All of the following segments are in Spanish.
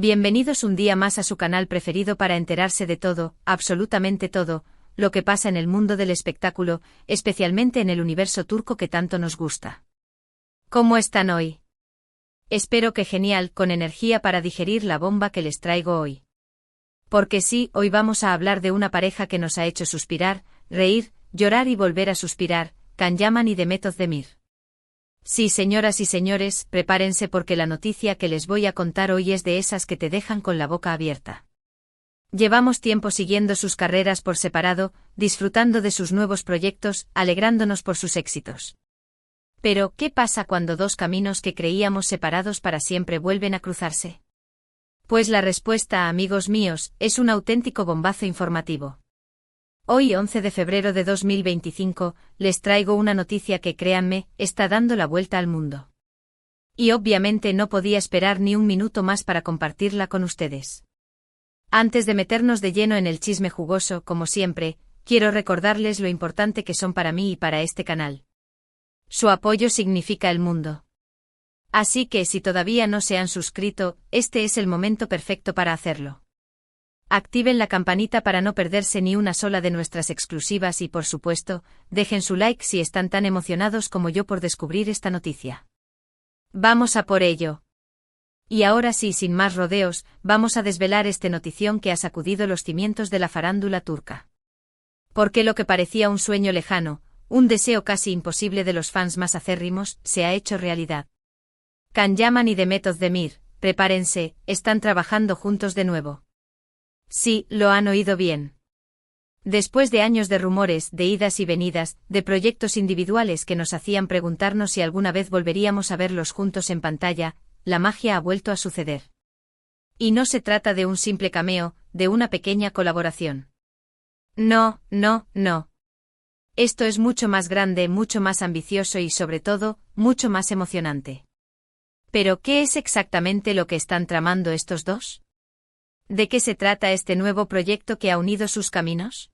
Bienvenidos un día más a su canal preferido para enterarse de todo, absolutamente todo, lo que pasa en el mundo del espectáculo, especialmente en el universo turco que tanto nos gusta. ¿Cómo están hoy? Espero que genial, con energía para digerir la bomba que les traigo hoy. Porque sí, hoy vamos a hablar de una pareja que nos ha hecho suspirar, reír, llorar y volver a suspirar, Can Yaman y Demet Özdemir. Sí, señoras y señores, prepárense porque la noticia que les voy a contar hoy es de esas que te dejan con la boca abierta. Llevamos tiempo siguiendo sus carreras por separado, disfrutando de sus nuevos proyectos, alegrándonos por sus éxitos. Pero, ¿qué pasa cuando dos caminos que creíamos separados para siempre vuelven a cruzarse? Pues la respuesta, amigos míos, es un auténtico bombazo informativo. Hoy, 11 de febrero de 2025, les traigo una noticia que, créanme, está dando la vuelta al mundo. Y obviamente no podía esperar ni un minuto más para compartirla con ustedes. Antes de meternos de lleno en el chisme jugoso, como siempre, quiero recordarles lo importante que son para mí y para este canal. Su apoyo significa el mundo. Así que si todavía no se han suscrito, este es el momento perfecto para hacerlo. Activen la campanita para no perderse ni una sola de nuestras exclusivas y, por supuesto, dejen su like si están tan emocionados como yo por descubrir esta noticia. ¡Vamos a por ello! Y ahora sí, sin más rodeos, vamos a desvelar este notición que ha sacudido los cimientos de la farándula turca. Porque lo que parecía un sueño lejano, un deseo casi imposible de los fans más acérrimos, se ha hecho realidad. Can Yaman y Demet Özdemir, prepárense, están trabajando juntos de nuevo. Sí, lo han oído bien. Después de años de rumores, de idas y venidas, de proyectos individuales que nos hacían preguntarnos si alguna vez volveríamos a verlos juntos en pantalla, la magia ha vuelto a suceder. Y no se trata de un simple cameo, de una pequeña colaboración. No, no, no. Esto es mucho más grande, mucho más ambicioso y sobre todo, mucho más emocionante. ¿Pero qué es exactamente lo que están tramando estos dos? ¿De qué se trata este nuevo proyecto que ha unido sus caminos?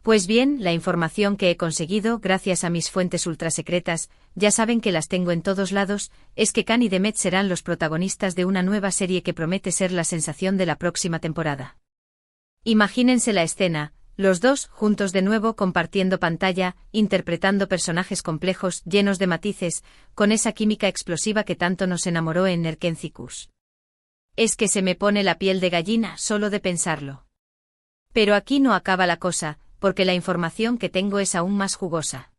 Pues bien, la información que he conseguido gracias a mis fuentes ultrasecretas, ya saben que las tengo en todos lados, es que Can y Demet serán los protagonistas de una nueva serie que promete ser la sensación de la próxima temporada. Imagínense la escena, los dos juntos de nuevo compartiendo pantalla, interpretando personajes complejos, llenos de matices, con esa química explosiva que tanto nos enamoró en Erkenci. Es que se me pone la piel de gallina solo de pensarlo. Pero aquí no acaba la cosa, porque la información que tengo es aún más jugosa.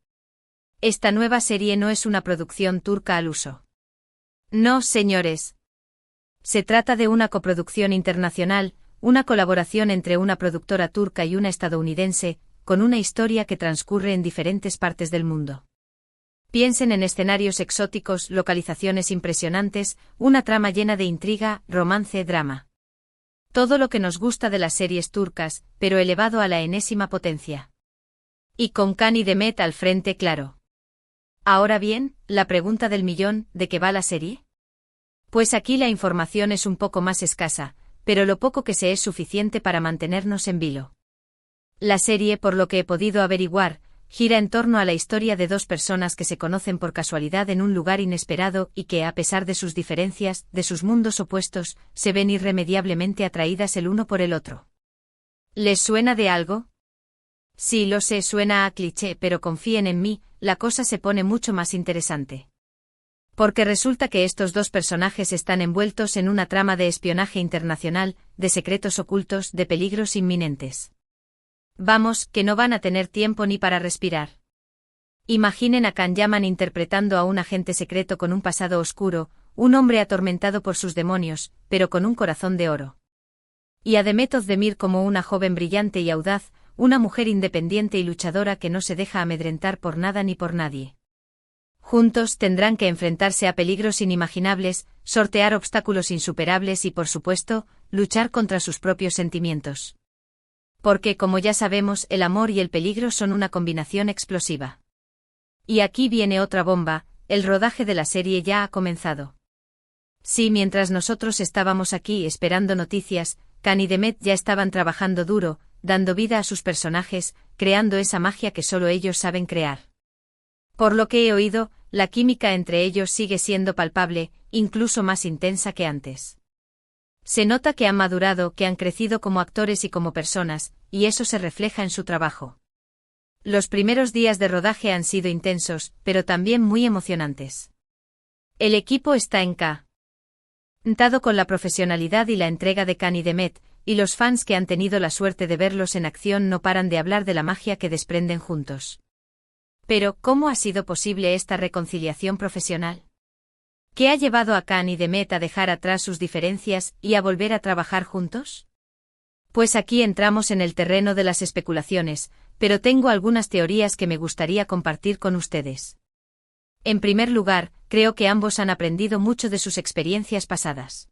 Esta nueva serie no es una producción turca al uso. No, señores. Se trata de una coproducción internacional, una colaboración entre una productora turca y una estadounidense, con una historia que transcurre en diferentes partes del mundo. Piensen en escenarios exóticos, localizaciones impresionantes, una trama llena de intriga, romance, drama. Todo lo que nos gusta de las series turcas, pero elevado a la enésima potencia. Y con Can y Demet al frente, claro. Ahora bien, la pregunta del millón, ¿de qué va la serie? Pues aquí la información es un poco más escasa, pero lo poco que sé es suficiente para mantenernos en vilo. La serie, por lo que he podido averiguar, gira en torno a la historia de dos personas que se conocen por casualidad en un lugar inesperado y que, a pesar de sus diferencias, de sus mundos opuestos, se ven irremediablemente atraídas el uno por el otro. ¿Les suena de algo? Sí, lo sé, suena a cliché, pero confíen en mí, la cosa se pone mucho más interesante. Porque resulta que estos dos personajes están envueltos en una trama de espionaje internacional, de secretos ocultos, de peligros inminentes. Vamos, que no van a tener tiempo ni para respirar. Imaginen a Can Yaman interpretando a un agente secreto con un pasado oscuro, un hombre atormentado por sus demonios, pero con un corazón de oro. Y a Demet Özdemir como una joven brillante y audaz, una mujer independiente y luchadora que no se deja amedrentar por nada ni por nadie. Juntos tendrán que enfrentarse a peligros inimaginables, sortear obstáculos insuperables y, por supuesto, luchar contra sus propios sentimientos. Porque, como ya sabemos, el amor y el peligro son una combinación explosiva. Y aquí viene otra bomba, el rodaje de la serie ya ha comenzado. Sí, mientras nosotros estábamos aquí esperando noticias, Can y Demet ya estaban trabajando duro, dando vida a sus personajes, creando esa magia que solo ellos saben crear. Por lo que he oído, la química entre ellos sigue siendo palpable, incluso más intensa que antes. Se nota que han madurado, que han crecido como actores y como personas, y eso se refleja en su trabajo. Los primeros días de rodaje han sido intensos, pero también muy emocionantes. El equipo está encantado con la profesionalidad y la entrega de Khan y Demet, y los fans que han tenido la suerte de verlos en acción no paran de hablar de la magia que desprenden juntos. Pero, ¿cómo ha sido posible esta reconciliación profesional? ¿Qué ha llevado a Khan y Demet a dejar atrás sus diferencias y a volver a trabajar juntos? Pues aquí entramos en el terreno de las especulaciones, pero tengo algunas teorías que me gustaría compartir con ustedes. En primer lugar, creo que ambos han aprendido mucho de sus experiencias pasadas.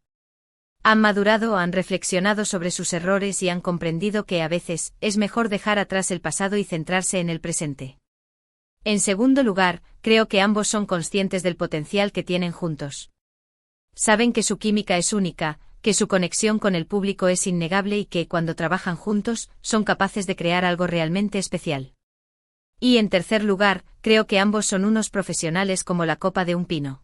Han madurado, han reflexionado sobre sus errores y han comprendido que a veces es mejor dejar atrás el pasado y centrarse en el presente. En segundo lugar, creo que ambos son conscientes del potencial que tienen juntos. Saben que su química es única, que su conexión con el público es innegable y que, cuando trabajan juntos, son capaces de crear algo realmente especial. Y en tercer lugar, creo que ambos son unos profesionales como la copa de un pino.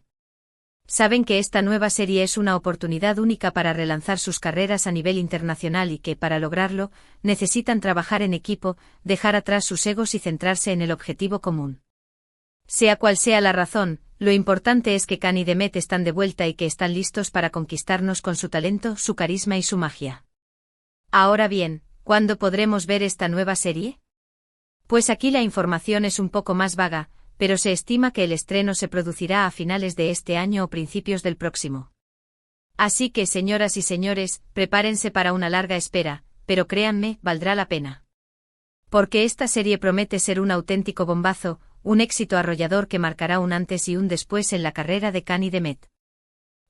Saben que esta nueva serie es una oportunidad única para relanzar sus carreras a nivel internacional y que, para lograrlo, necesitan trabajar en equipo, dejar atrás sus egos y centrarse en el objetivo común. Sea cual sea la razón, lo importante es que Khan y Demet están de vuelta y que están listos para conquistarnos con su talento, su carisma y su magia. Ahora bien, ¿cuándo podremos ver esta nueva serie? Pues aquí la información es un poco más vaga, pero se estima que el estreno se producirá a finales de este año o principios del próximo. Así que, señoras y señores, prepárense para una larga espera, pero créanme, valdrá la pena. Porque esta serie promete ser un auténtico bombazo, un éxito arrollador que marcará un antes y un después en la carrera de Khan y Demet.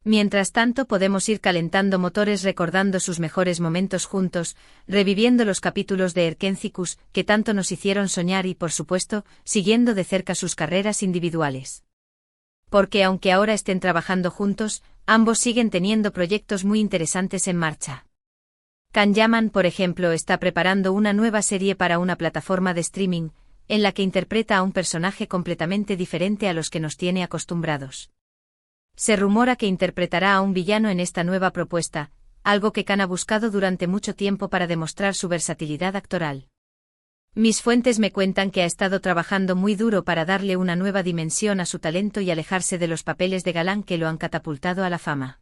Mientras tanto, podemos ir calentando motores recordando sus mejores momentos juntos, reviviendo los capítulos de Erkénticos que tanto nos hicieron soñar y, por supuesto, siguiendo de cerca sus carreras individuales. Porque aunque ahora estén trabajando juntos, ambos siguen teniendo proyectos muy interesantes en marcha. Can Yaman, por ejemplo, está preparando una nueva serie para una plataforma de streaming, en la que interpreta a un personaje completamente diferente a los que nos tiene acostumbrados. Se rumora que interpretará a un villano en esta nueva propuesta, algo que Khan ha buscado durante mucho tiempo para demostrar su versatilidad actoral. Mis fuentes me cuentan que ha estado trabajando muy duro para darle una nueva dimensión a su talento y alejarse de los papeles de galán que lo han catapultado a la fama.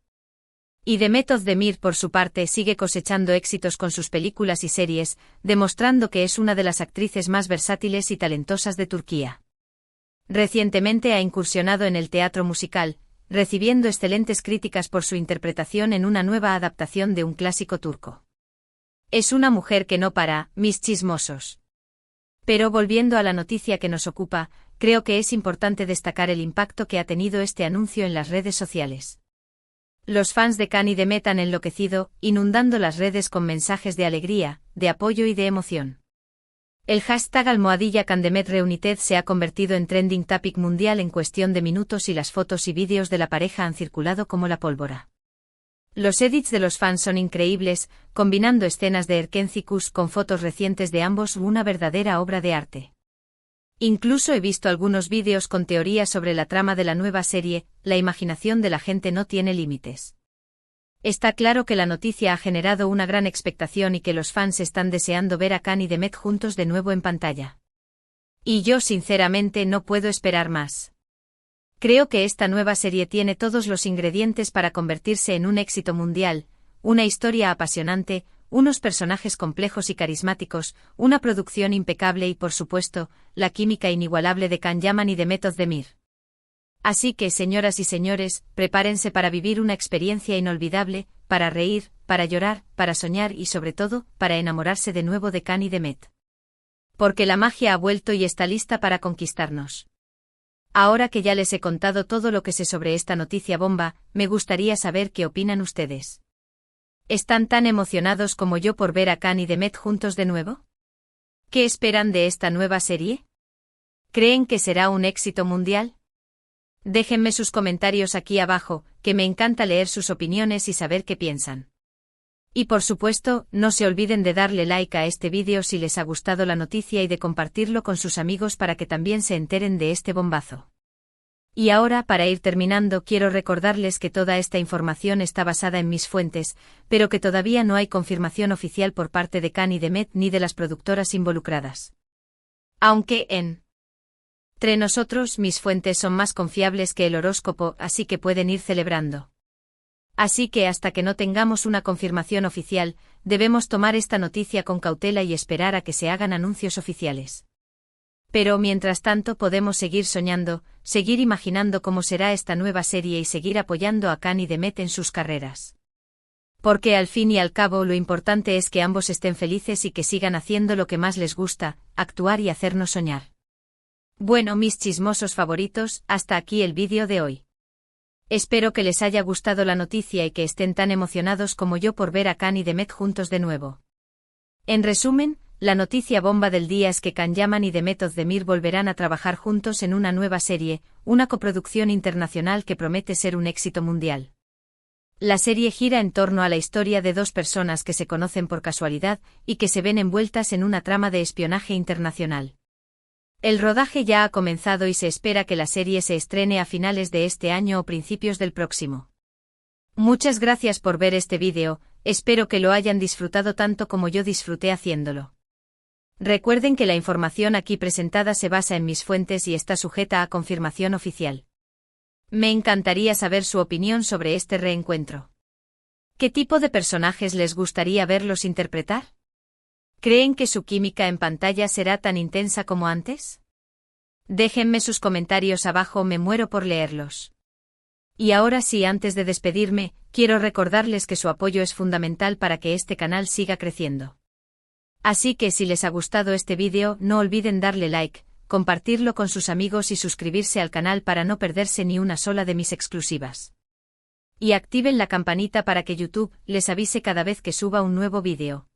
Y Demet Özdemir, por su parte, sigue cosechando éxitos con sus películas y series, demostrando que es una de las actrices más versátiles y talentosas de Turquía. Recientemente ha incursionado en el teatro musical, recibiendo excelentes críticas por su interpretación en una nueva adaptación de un clásico turco. Es una mujer que no para, mis chismosos. Pero volviendo a la noticia que nos ocupa, creo que es importante destacar el impacto que ha tenido este anuncio en las redes sociales. Los fans de Khan y Demet han enloquecido, inundando las redes con mensajes de alegría, de apoyo y de emoción. El hashtag #KhanDemetReunited se ha convertido en trending topic mundial en cuestión de minutos y las fotos y vídeos de la pareja han circulado como la pólvora. Los edits de los fans son increíbles, combinando escenas de Erkénticos con fotos recientes de ambos, una verdadera obra de arte. Incluso he visto algunos vídeos con teorías sobre la trama de la nueva serie, la imaginación de la gente no tiene límites. Está claro que la noticia ha generado una gran expectación y que los fans están deseando ver a Khan y Demet juntos de nuevo en pantalla. Y yo sinceramente no puedo esperar más. Creo que esta nueva serie tiene todos los ingredientes para convertirse en un éxito mundial, una historia apasionante, unos personajes complejos y carismáticos, una producción impecable y, por supuesto, la química inigualable de Can Yaman y Demet Özdemir. Así que, señoras y señores, prepárense para vivir una experiencia inolvidable, para reír, para llorar, para soñar y, sobre todo, para enamorarse de nuevo de Khan y Demet. Porque la magia ha vuelto y está lista para conquistarnos. Ahora que ya les he contado todo lo que sé sobre esta noticia bomba, me gustaría saber qué opinan ustedes. ¿Están tan emocionados como yo por ver a Khan y Demet juntos de nuevo? ¿Qué esperan de esta nueva serie? ¿Creen que será un éxito mundial? Déjenme sus comentarios aquí abajo, que me encanta leer sus opiniones y saber qué piensan. Y por supuesto, no se olviden de darle like a este vídeo si les ha gustado la noticia y de compartirlo con sus amigos para que también se enteren de este bombazo. Y ahora, para ir terminando, quiero recordarles que toda esta información está basada en mis fuentes, pero que todavía no hay confirmación oficial por parte de Khan y Demet ni de las productoras involucradas. Aunque entre nosotros mis fuentes son más confiables que el horóscopo, así que pueden ir celebrando. Así que hasta que no tengamos una confirmación oficial, debemos tomar esta noticia con cautela y esperar a que se hagan anuncios oficiales. Pero mientras tanto podemos seguir soñando, seguir imaginando cómo será esta nueva serie y seguir apoyando a Khan y Demet en sus carreras. Porque al fin y al cabo lo importante es que ambos estén felices y que sigan haciendo lo que más les gusta, actuar y hacernos soñar. Bueno, mis chismosos favoritos, hasta aquí el vídeo de hoy. Espero que les haya gustado la noticia y que estén tan emocionados como yo por ver a Khan y Demet juntos de nuevo. En resumen, la noticia bomba del día es que Can Yaman y Demet Özdemir volverán a trabajar juntos en una nueva serie, una coproducción internacional que promete ser un éxito mundial. La serie gira en torno a la historia de dos personas que se conocen por casualidad y que se ven envueltas en una trama de espionaje internacional. El rodaje ya ha comenzado y se espera que la serie se estrene a finales de este año o principios del próximo. Muchas gracias por ver este vídeo, espero que lo hayan disfrutado tanto como yo disfruté haciéndolo. Recuerden que la información aquí presentada se basa en mis fuentes y está sujeta a confirmación oficial. Me encantaría saber su opinión sobre este reencuentro. ¿Qué tipo de personajes les gustaría verlos interpretar? ¿Creen que su química en pantalla será tan intensa como antes? Déjenme sus comentarios abajo, me muero por leerlos. Y ahora sí, antes de despedirme, quiero recordarles que su apoyo es fundamental para que este canal siga creciendo. Así que si les ha gustado este vídeo, no olviden darle like, compartirlo con sus amigos y suscribirse al canal para no perderse ni una sola de mis exclusivas. Y activen la campanita para que YouTube les avise cada vez que suba un nuevo vídeo.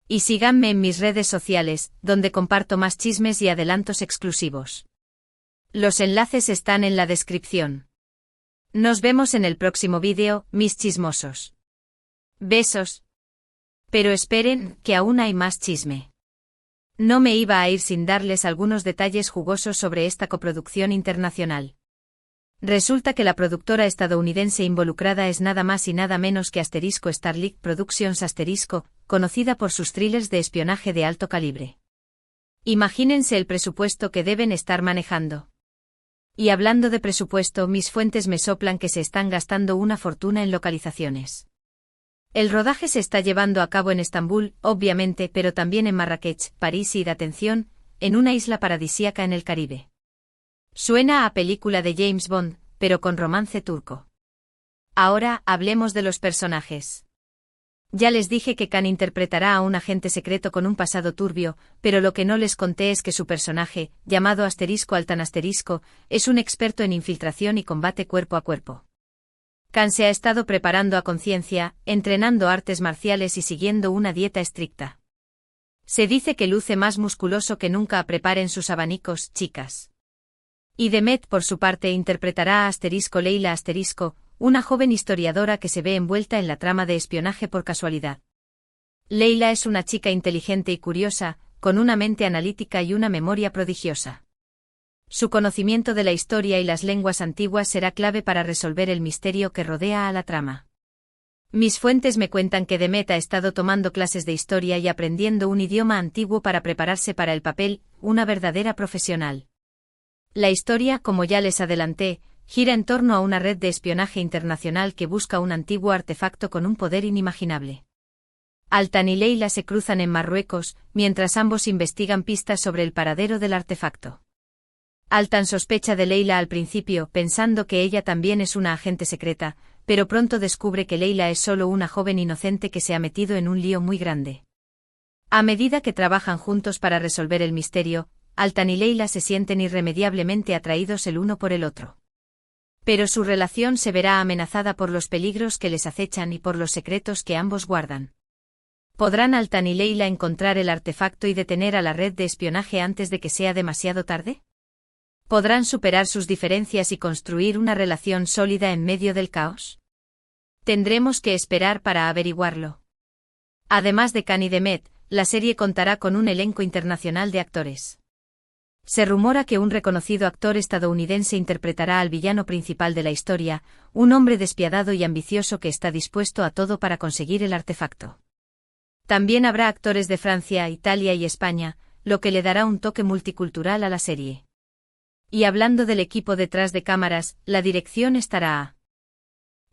Y síganme en mis redes sociales, donde comparto más chismes y adelantos exclusivos. Los enlaces están en la descripción. Nos vemos en el próximo vídeo, mis chismosos. Besos. Pero esperen, que aún hay más chisme. No me iba a ir sin darles algunos detalles jugosos sobre esta coproducción internacional. Resulta que la productora estadounidense involucrada es nada más y nada menos que Starlink Productions conocida por sus thrillers de espionaje de alto calibre. Imagínense el presupuesto que deben estar manejando. Y hablando de presupuesto, mis fuentes me soplan que se están gastando una fortuna en localizaciones. El rodaje se está llevando a cabo en Estambul, obviamente, pero también en Marrakech, París y, atención, en una isla paradisíaca en el Caribe. Suena a película de James Bond, pero con romance turco. Ahora, hablemos de los personajes. Ya les dije que Khan interpretará a un agente secreto con un pasado turbio, pero lo que no les conté es que su personaje, llamado Altan Asterisco, es un experto en infiltración y combate cuerpo a cuerpo. Khan se ha estado preparando a conciencia, entrenando artes marciales y siguiendo una dieta estricta. Se dice que luce más musculoso que nunca. Preparen sus abanicos, chicas. Y Demet, por su parte, interpretará a Leila una joven historiadora que se ve envuelta en la trama de espionaje por casualidad. Leila es una chica inteligente y curiosa, con una mente analítica y una memoria prodigiosa. Su conocimiento de la historia y las lenguas antiguas será clave para resolver el misterio que rodea a la trama. Mis fuentes me cuentan que Demet ha estado tomando clases de historia y aprendiendo un idioma antiguo para prepararse para el papel, una verdadera profesional. La historia, como ya les adelanté, gira en torno a una red de espionaje internacional que busca un antiguo artefacto con un poder inimaginable. Altan y Leila se cruzan en Marruecos, mientras ambos investigan pistas sobre el paradero del artefacto. Altan sospecha de Leila al principio, pensando que ella también es una agente secreta, pero pronto descubre que Leila es solo una joven inocente que se ha metido en un lío muy grande. A medida que trabajan juntos para resolver el misterio, Altan y Leila se sienten irremediablemente atraídos el uno por el otro. Pero su relación se verá amenazada por los peligros que les acechan y por los secretos que ambos guardan. ¿Podrán Altan y Leila encontrar el artefacto y detener a la red de espionaje antes de que sea demasiado tarde? ¿Podrán superar sus diferencias y construir una relación sólida en medio del caos? Tendremos que esperar para averiguarlo. Además de Khan y Demet, la serie contará con un elenco internacional de actores. Se rumora que un reconocido actor estadounidense interpretará al villano principal de la historia, un hombre despiadado y ambicioso que está dispuesto a todo para conseguir el artefacto. También habrá actores de Francia, Italia y España, lo que le dará un toque multicultural a la serie. Y hablando del equipo detrás de cámaras, la dirección estará a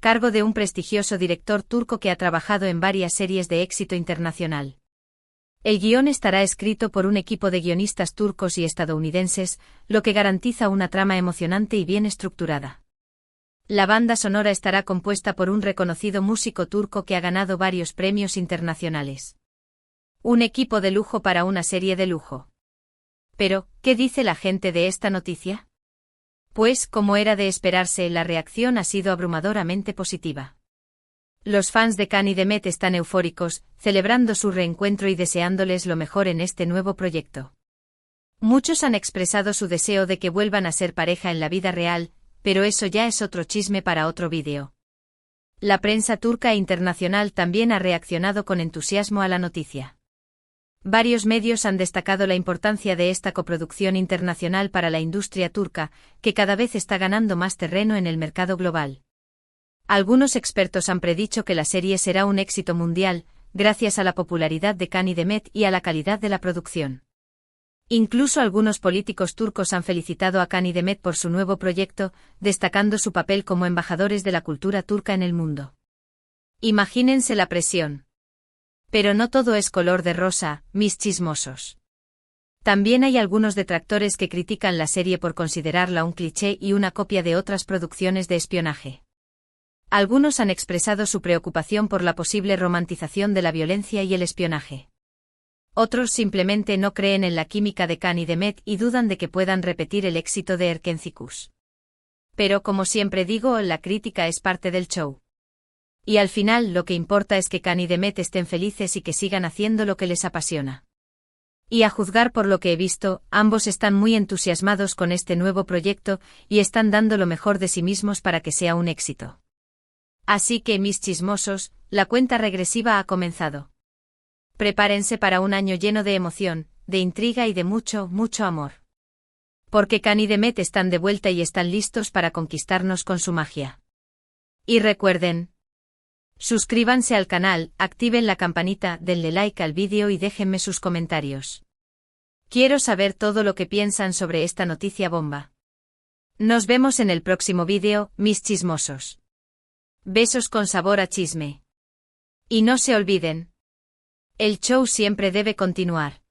cargo de un prestigioso director turco que ha trabajado en varias series de éxito internacional. El guión estará escrito por un equipo de guionistas turcos y estadounidenses, lo que garantiza una trama emocionante y bien estructurada. La banda sonora estará compuesta por un reconocido músico turco que ha ganado varios premios internacionales. Un equipo de lujo para una serie de lujo. Pero, ¿qué dice la gente de esta noticia? Pues, como era de esperarse, la reacción ha sido abrumadoramente positiva. Los fans de Cán y Demet están eufóricos, celebrando su reencuentro y deseándoles lo mejor en este nuevo proyecto. Muchos han expresado su deseo de que vuelvan a ser pareja en la vida real, pero eso ya es otro chisme para otro vídeo. La prensa turca e internacional también ha reaccionado con entusiasmo a la noticia. Varios medios han destacado la importancia de esta coproducción internacional para la industria turca, que cada vez está ganando más terreno en el mercado global. Algunos expertos han predicho que la serie será un éxito mundial, gracias a la popularidad de Cán y Demet y a la calidad de la producción. Incluso algunos políticos turcos han felicitado a Cán y Demet por su nuevo proyecto, destacando su papel como embajadores de la cultura turca en el mundo. Imagínense la presión. Pero no todo es color de rosa, mis chismosos. También hay algunos detractores que critican la serie por considerarla un cliché y una copia de otras producciones de espionaje. Algunos han expresado su preocupación por la posible romantización de la violencia y el espionaje. Otros simplemente no creen en la química de Cán y Demet y dudan de que puedan repetir el éxito de Erkencikus. Pero como siempre digo, la crítica es parte del show. Y al final lo que importa es que Cán y Demet estén felices y que sigan haciendo lo que les apasiona. Y a juzgar por lo que he visto, ambos están muy entusiasmados con este nuevo proyecto y están dando lo mejor de sí mismos para que sea un éxito. Así que, mis chismosos, la cuenta regresiva ha comenzado. Prepárense para un año lleno de emoción, de intriga y de mucho, mucho amor. Porque Cán y Demet están de vuelta y están listos para conquistarnos con su magia. Y recuerden, suscríbanse al canal, activen la campanita, denle like al vídeo y déjenme sus comentarios. Quiero saber todo lo que piensan sobre esta noticia bomba. Nos vemos en el próximo vídeo, mis chismosos. Besos con sabor a chisme. Y no se olviden, el show siempre debe continuar.